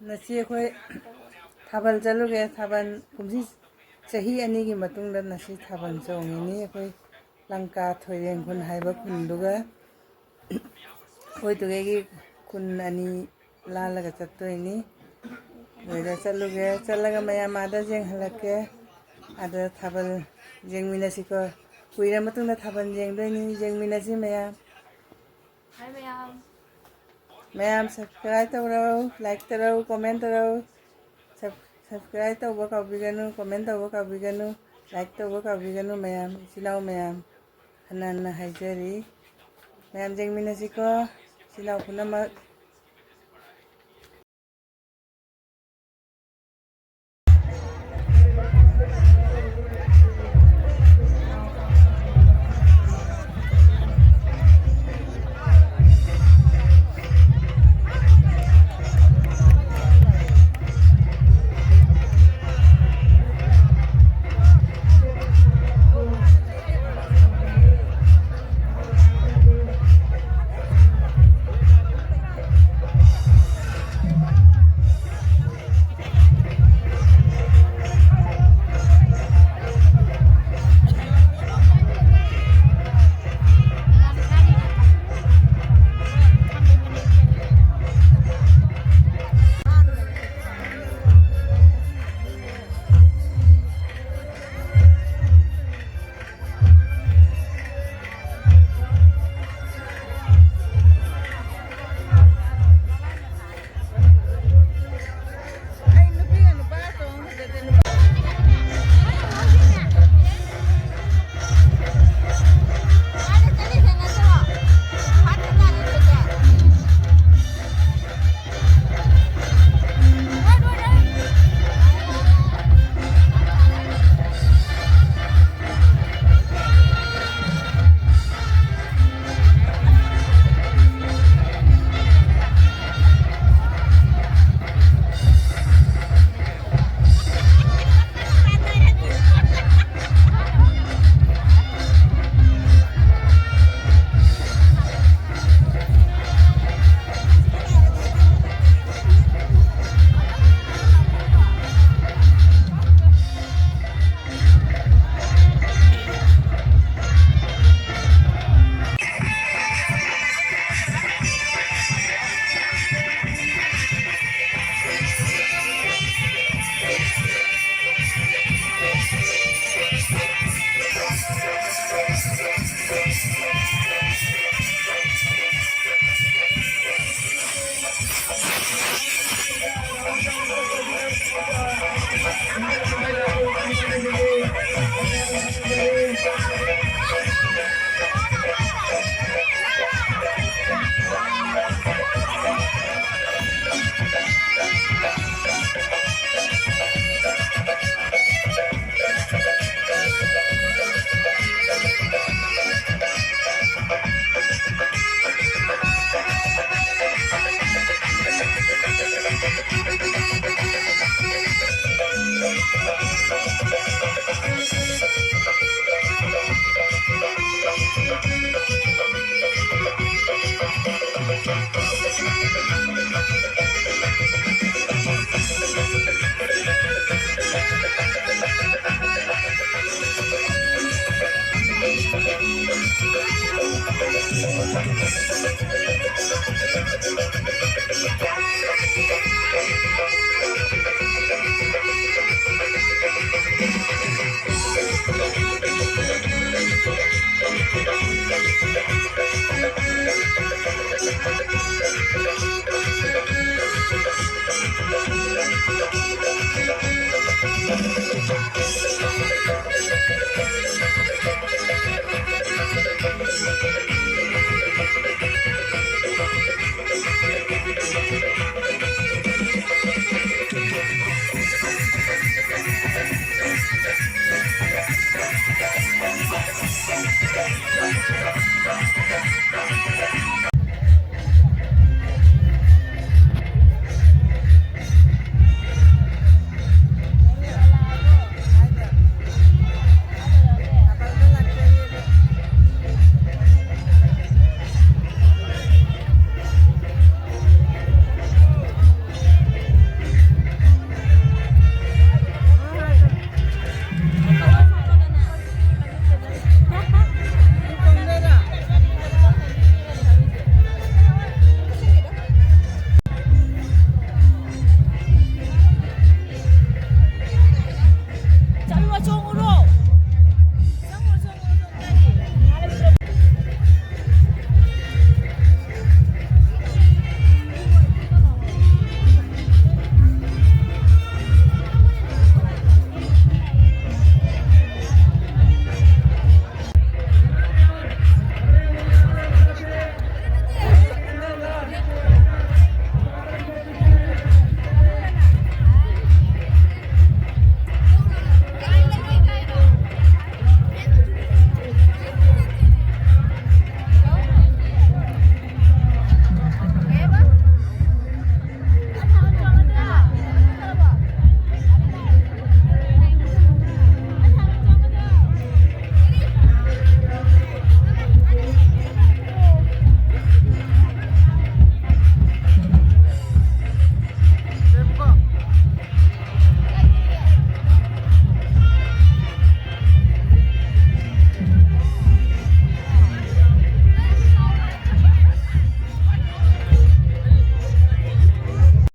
नसी अखोई थाबल चलुगे थाबल कुमसी चही अनी की मतुंगदा नसी थाबल चोंगिनी अखोई लंका थोइरेंग खुन हाइबा खुनदुगा होइतुगेगी खुन अनी लालगा चत्तोइनी वेदा चलुगे चलगा मयाम आदा जेंग हलके आदा थाबल जेंग मिनासिको कुइरा मतुंगदा थाबल जेंग दोइनी जेंग मिनासि मयाम हाय मयाम मैम सब्सक्राइब करो लाइक करो कमेंट करो सब्सक्राइब तब काबीगनु कमेंट तब काबीगनु लाइक तब काबीगनु मैम सिनाव मैम हन्ना हाइजरी मैम जेंगमिनासिको सिनाव पुनमक